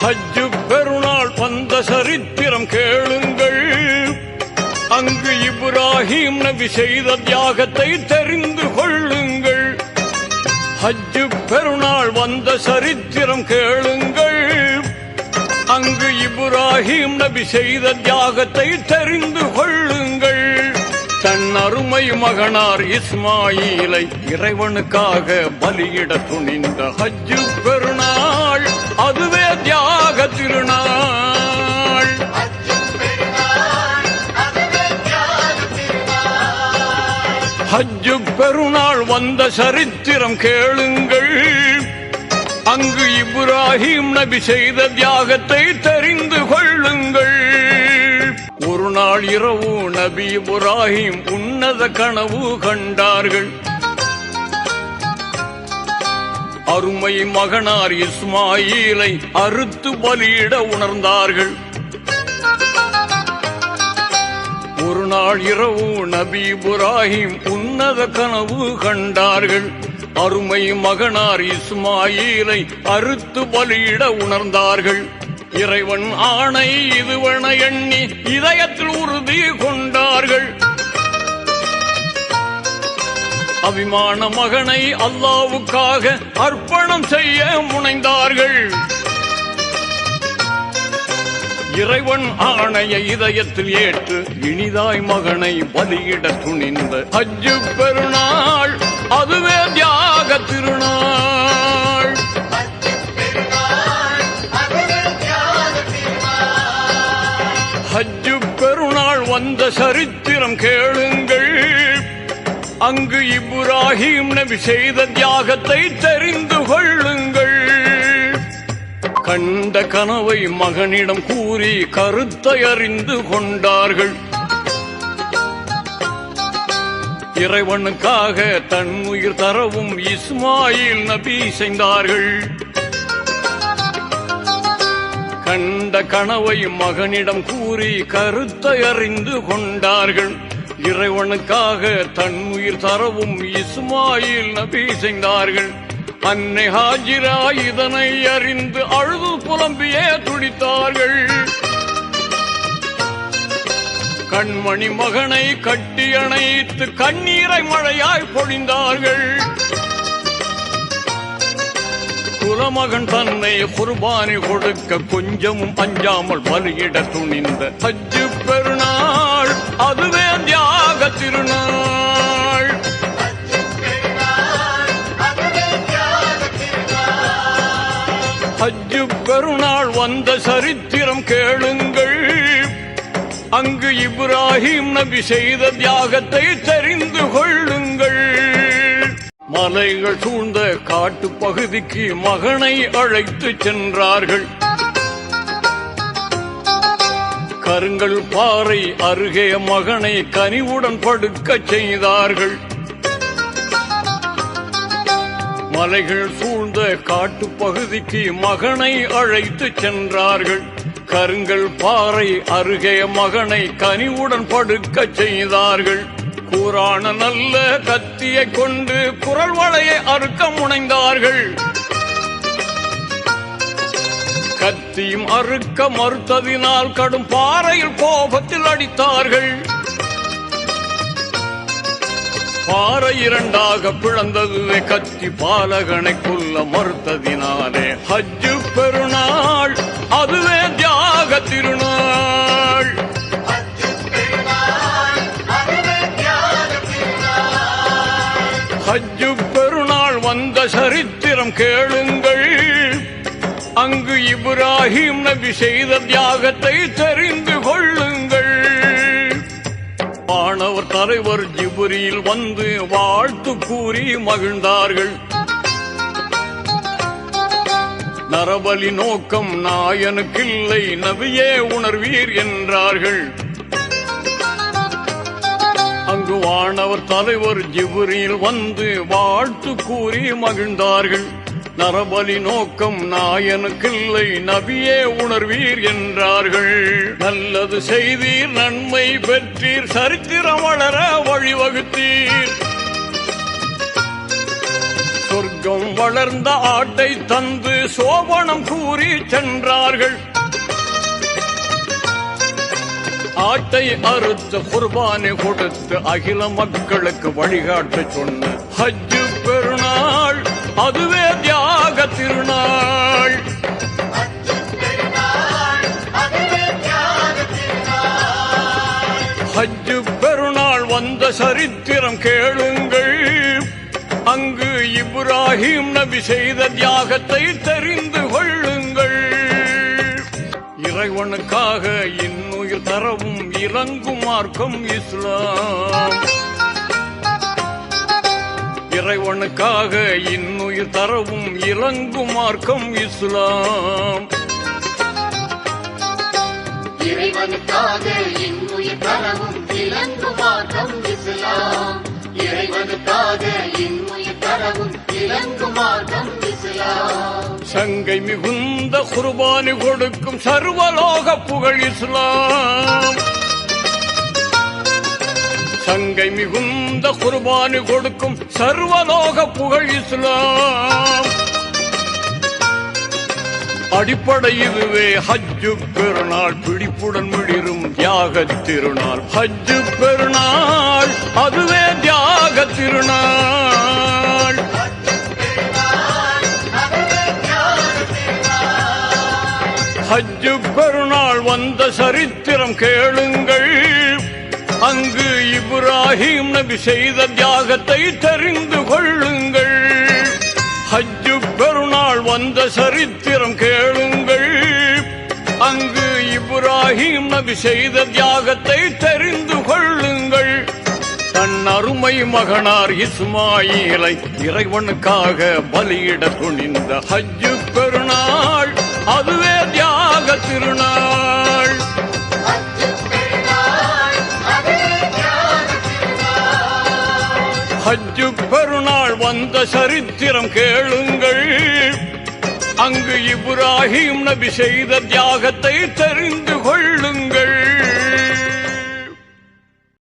ஹஜ்ஜு பெருநாள் வந்த சரித்திரம் கேளுங்கள். அங்கு இப்ராஹிம் நபி செய்த தியாகத்தை தெரிந்து கொள்ளுங்கள். ஹஜ்ஜு பெருநாள் வந்த சரித்திரம் கேளுங்கள். அங்கு இப்ராஹிம் நபி செய்த தியாகத்தை தெரிந்து கொள்ளுங்கள். தன் அருமை மகனார் இஸ்மாயிலை இறைவனுக்காக பலியிட துணிந்த ஹஜ்ஜு பெருநாள் அதுவே தியாக திருநாள். ஹஜ்ஜு பெருநாள் வந்த சரித்திரம் கேளுங்கள். அங்கு இப்ராஹிம் நபி செய்த தியாகத்தை தெரிந்து கொள்ளுங்கள். ஒரு நாள் இரவு நபி இப்ராஹிம் உன்னத கனவு கண்டார்கள். அருமை மகனார் இஸ்மாயிலை அறுத்து பலியிட உணர்ந்தார்கள். ஒரு நாள் இரவு நபி இப்ராஹிம் உன்னத கனவு கண்டார்கள். அருமை மகனார் இஸ்மாயிலை அறுத்து பலியிட உணர்ந்தார்கள். இறைவன் ஆணை இதுவென எண்ணி இதயத்தில் உறுதி கொண்டார்கள். அபிமான மகனை அல்லாவுக்காக அர்ப்பணம் செய்ய முனைந்தார்கள். இறைவன் ஆணையை இதயத்தில் ஏற்று இனிதாய் மகனை பலியிட துணிந்த ஹஜ்ஜு பெருநாள் அதுவே தியாக திருநாள். ஹஜ்ஜு பெருநாள் வந்த சரித்திரம் கேளுங்கள். அங்கு இப்ராஹிம் நபி செய்த தியாகத்தை தெரிந்து கொள்ளுங்கள். கண்ட கனவை மகனிடம் கூறி கருத்தை அறிந்து கொண்டார்கள். இறைவனுக்காக தன் உயிர் தரவும் இஸ்மாயில் நபி செய்தார்கள். கண்ட கனவை மகனிடம் கூறி கருத்தை அறிந்து கொண்டார்கள். இறைவனுக்காக தன் உயிர் தரவும் இஸ்மாயில் நபி செய்தார்கள். அன்னை ஹாஜிரா இதனை அறிந்து அழுது புலம்பியே துடித்தார்கள். கண்மணி மகனை கட்டி அணைத்து கண்ணீரை மழையாய் பொழிந்தார்கள். குலமகன் தன்னை குர்பானி கொடுக்க கொஞ்சமும் அஞ்சாமல் பலியிட துணிந்த ஹஜ்ஜு பெருநாள் அதுவே தியாக திருநாள். ஹஜ்ஜு பெருநாள் வந்த சரித்திரம் கேளுங்கள். அங்கு இப்ராஹிம் நபி செய்த தியாகத்தை தெரிந்து கொள்ளுங்கள். மலைகள் சூழ்ந்த காட்டு பகுதிக்கு மகனை அழைத்து சென்றார்கள். கருங்கல் பாறை அருகே மகனை கனிவுடன் படுக்க செய்தார்கள். மலைகள் சூழ்ந்த காட்டு பகுதிக்கு மகனை அழைத்து சென்றார்கள். கருங்கல் பாறை அருகே மகனை கனிவுடன் படுக்க செய்தார்கள். கூரான நல்ல கத்தியை கொண்டு குரல் வளையை அறுக்க முனைந்தார்கள். கத்தியும் அறுக்க மறுத்ததினால் கடும் பாறையில் கோபத்தில் அடித்தார்கள். பாறை இரண்டாக பிளந்தது. கத்தி பாலகனை கொல்ல மறுத்ததினாலே ஹஜ்ஜு பெருநாள் அதுவே தியாக திருநாள். ஹஜ்ஜு பெருநாள் வந்த சரித்திரம் கேளுங்கள். அங்கு இப்ராஹிம் நபி செய்த தியாகத்தை தெரிந்து கொள்ளுங்கள். வானவர் தலைவர் ஜிப்ரீல் வந்து வாழ்த்து கூறி மகிழ்ந்தார்கள். நரபலி நோக்கம் நாயனுக்கில்லை நபியே உணர்வீர் என்றார்கள். அங்கு வானவர் தலைவர் ஜிப்ரீல் வந்து வாழ்த்து கூறி மகிழ்ந்தார்கள். நரபலி நோக்கம் நாயனுக்கில்லை நபியே உணர்வீர் என்றார்கள். நல்லது செய்தீர் நன்மை பெற்றீர் சரித்திரம் வளர வழிவகுத்தீர். சொர்க்கம் வளர்ந்த ஆட்டை தந்து சோபனம் கூறி சென்றார்கள். ஆட்டை அறுத்து குர்பானை கொடுத்து அகில மக்களுக்கு வழிகாட்ட சொன்ன ஹஜ்ஜு பெருநாள் அதுவே தியாக திருநாள். ஹஜ்ஜு பெருநாள் வந்த சரித்திரம் கேளுங்கள். அங்கு இப்ராஹிம் நபி செய்த தியாகத்தை தெரிந்து கொள்ளுங்கள். இறைவனுக்காக இன்னுயிர் தரவும் இறங்கும் மார்க்கம் இஸ்லாம். இறைவனுக்காக இன்னுயிர் தரவும் இறங்கும் மார்க்கம் இஸ்லாம். இறைவனுக்காக இன்னுயிர் தரவும் இறங்கும் மார்க்கம் இஸ்லாம். இறைவனுக்காக இன்னுயிர் தரவும் இறங்கும் மார்க்கம் இஸ்லாம். சங்கை மிகுந்த குர்பானி கொடுக்கும் சர்வலோக புகழ் இஸ்லாம். சங்கை மிகுந்த குர்பானி கொடுக்கும் சர்வலோக புகழ் இஸ்லாம். அடிப்படை இதுவே ஹஜ்ஜு பெருநாள் பிடிப்புடன் மிளிரும் தியாக திருநாள். ஹஜ்ஜு பெருநாள் அதுவே தியாக திருநாள். ஹஜ்ஜு பெருநாள் வந்த சரித்திரம் கேளுங்கள். அங்கு இப்ராஹிம் நபி செய்த தியாகத்தை தெரிந்து கொள்ளுங்கள். ஹஜ்ஜு பெருநாள் வந்த சரித்திரம் கேளுங்கள். அங்கு இப்ராஹிம் நபி செய்த தியாகத்தை தெரிந்து கொள்ளுங்கள். தன் அருமை மகனார் இஸ்மாயிலை இறைவனுக்காக பலியிட துணிந்த ஹஜ்ஜு பெருநாள் அதுவே தியாக திருநாள். ஹஜ்ஜு பெருநாள் வந்த சரித்திரம் கேளுங்கள். அங்கு இப்ராஹிம் நபி செய்த தியாகத்தை தெரிந்து கொள்ளுங்கள்.